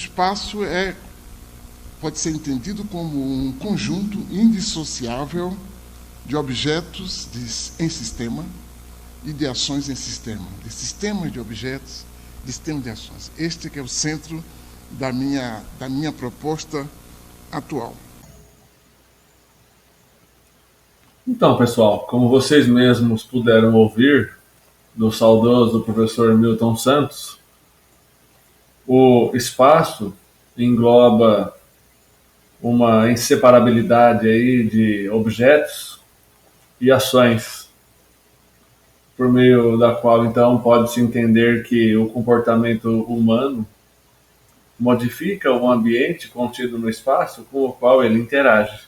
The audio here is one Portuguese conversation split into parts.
espaço pode ser entendido como um conjunto indissociável de objetos em sistema e de ações em sistema, de sistemas de objetos, de sistemas de ações. Este que é o centro da minha proposta atual. Então, pessoal, como vocês mesmos puderam ouvir do saudoso professor Milton Santos, o espaço engloba uma inseparabilidade aí de objetos e ações, por meio da qual, então, pode-se entender que o comportamento humano modifica o ambiente contido no espaço com o qual ele interage.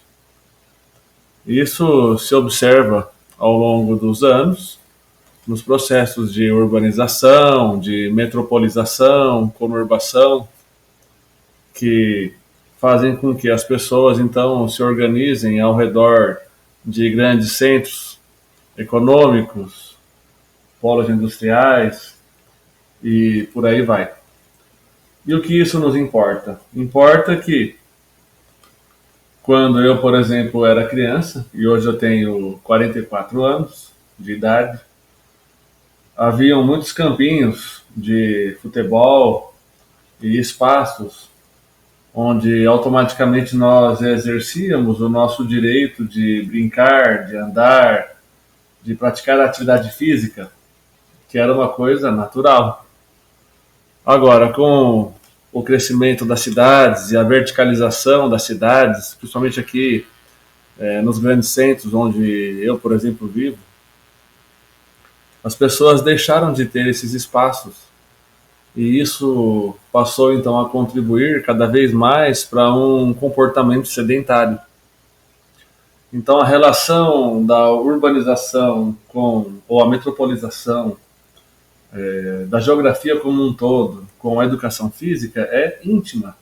Isso se observa ao longo dos anos, nos processos de urbanização, de metropolização, conurbação, que fazem com que as pessoas, então, se organizem ao redor de grandes centros econômicos, polos industriais e por aí vai. E o que isso nos importa? Importa que, quando eu, por exemplo, era criança, e hoje eu tenho 44 anos de idade, haviam muitos campinhos de futebol e espaços onde automaticamente nós exercíamos o nosso direito de brincar, de andar, de praticar atividade física, que era uma coisa natural. Agora, com o crescimento das cidades e a verticalização das cidades, principalmente aqui nos grandes centros onde eu, por exemplo, vivo, as pessoas deixaram de ter esses espaços e isso passou então a contribuir cada vez mais para um comportamento sedentário. Então a relação da urbanização ou a metropolização, da geografia como um todo, com a educação física é íntima.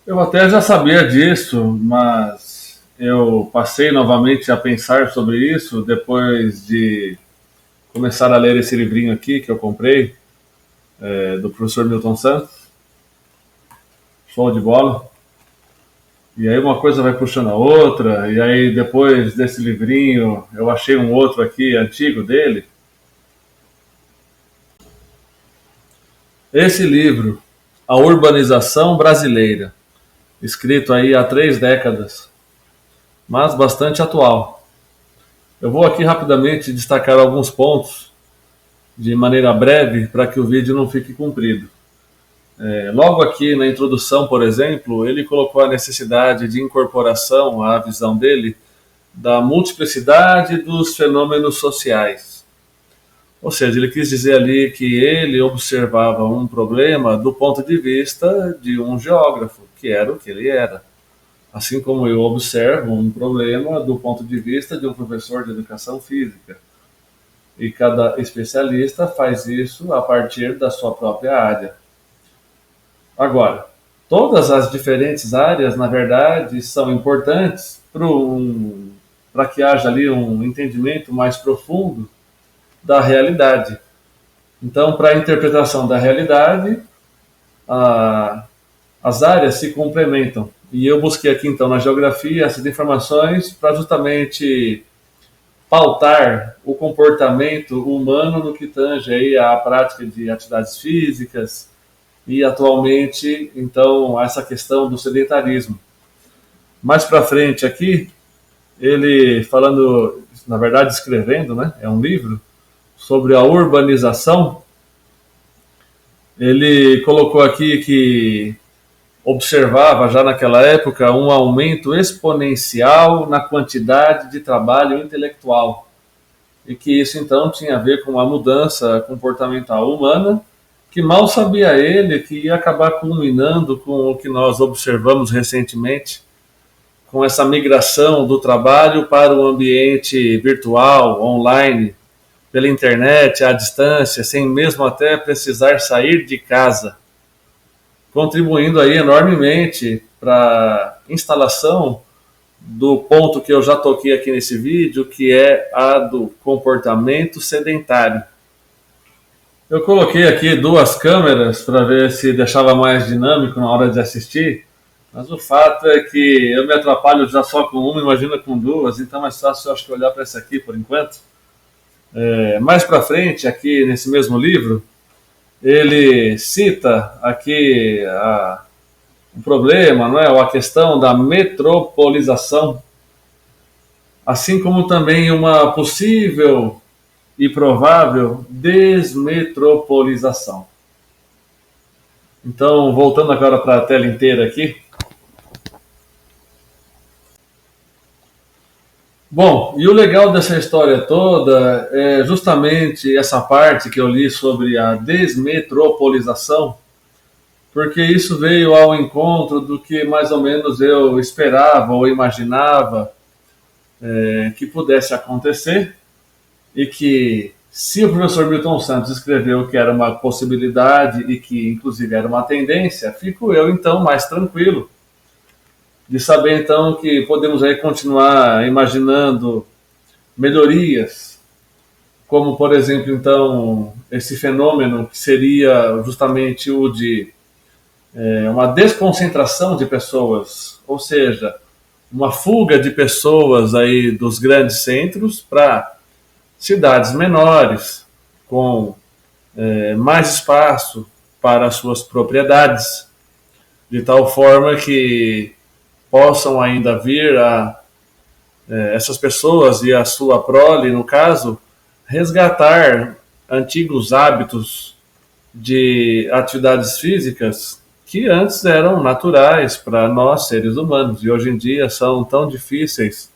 Eu até já sabia disso, mas eu passei novamente a pensar sobre isso depois de começar a ler esse livrinho aqui que eu comprei, do professor Milton Santos. Show de bola. E aí uma coisa vai puxando a outra, e aí depois desse livrinho eu achei um outro aqui antigo dele. Esse livro, A Urbanização Brasileira, escrito aí há 3 décadas, mas bastante atual. Eu vou aqui rapidamente destacar alguns pontos de maneira breve para que o vídeo não fique comprido. Logo aqui na introdução, por exemplo, ele colocou a necessidade de incorporação à visão dele da multiplicidade dos fenômenos sociais. Ou seja, ele quis dizer ali que ele observava um problema do ponto de vista de um geógrafo, que era o que ele era. Assim como eu observo um problema do ponto de vista de um professor de educação física. E cada especialista faz isso a partir da sua própria área. Agora, todas as diferentes áreas, na verdade, são importantes para que haja ali um entendimento mais profundo da realidade. Então, para a interpretação da realidade, as áreas se complementam. E eu busquei aqui, então, na geografia, essas informações para justamente pautar o comportamento humano no que tange aí à prática de atividades físicas e, atualmente, então, essa questão do sedentarismo. Mais para frente aqui, ele falando, na verdade, escrevendo, né? É um livro sobre a urbanização. Ele colocou aqui que observava já naquela época um aumento exponencial na quantidade de trabalho intelectual e que isso então tinha a ver com a mudança comportamental humana, que mal sabia ele que ia acabar culminando com o que nós observamos recentemente, com essa migração do trabalho para o ambiente virtual, online, pela internet, à distância, sem mesmo até precisar sair de casa, contribuindo aí enormemente para a instalação do ponto que eu já toquei aqui nesse vídeo, que é a do comportamento sedentário. Eu coloquei aqui duas câmeras para ver se deixava mais dinâmico na hora de assistir, mas o fato é que eu me atrapalho já só com uma, imagina com duas, então é mais fácil eu acho que olhar para essa aqui por enquanto. Mais para frente, aqui nesse mesmo livro, ele cita aqui o problema, não é? Ou a questão da metropolização, assim como também uma possível e provável desmetropolização. Então, voltando agora para a tela inteira aqui. Bom, e o legal dessa história toda é justamente essa parte que eu li sobre a desmetropolização, porque isso veio ao encontro do que mais ou menos eu esperava ou imaginava que pudesse acontecer, e que, se o professor Milton Santos escreveu que era uma possibilidade e que inclusive era uma tendência, fico eu então mais tranquilo de saber então que podemos aí continuar imaginando melhorias, como por exemplo então esse fenômeno que seria justamente o de uma desconcentração de pessoas, ou seja, uma fuga de pessoas aí dos grandes centros para cidades menores, com mais espaço para as suas propriedades, de tal forma que possam ainda vir essas pessoas e a sua prole, no caso, resgatar antigos hábitos de atividades físicas que antes eram naturais para nós, seres humanos, e hoje em dia são tão difíceis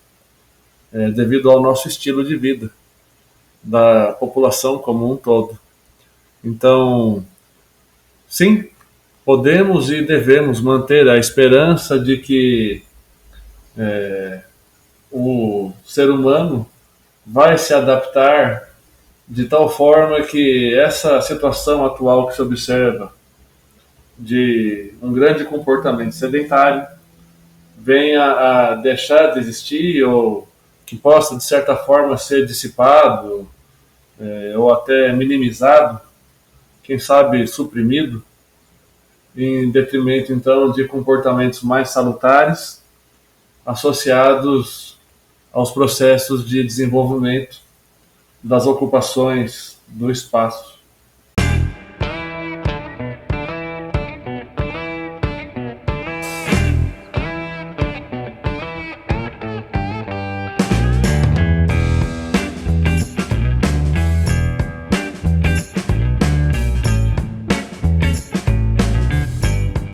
devido ao nosso estilo de vida, da população como um todo. Então, sim, podemos e devemos manter a esperança de que o ser humano vai se adaptar de tal forma que essa situação atual que se observa de um grande comportamento sedentário venha a deixar de existir, ou que possa, de certa forma, ser dissipado ou até minimizado, quem sabe suprimido, em detrimento, então, de comportamentos mais salutares associados aos processos de desenvolvimento das ocupações do espaço.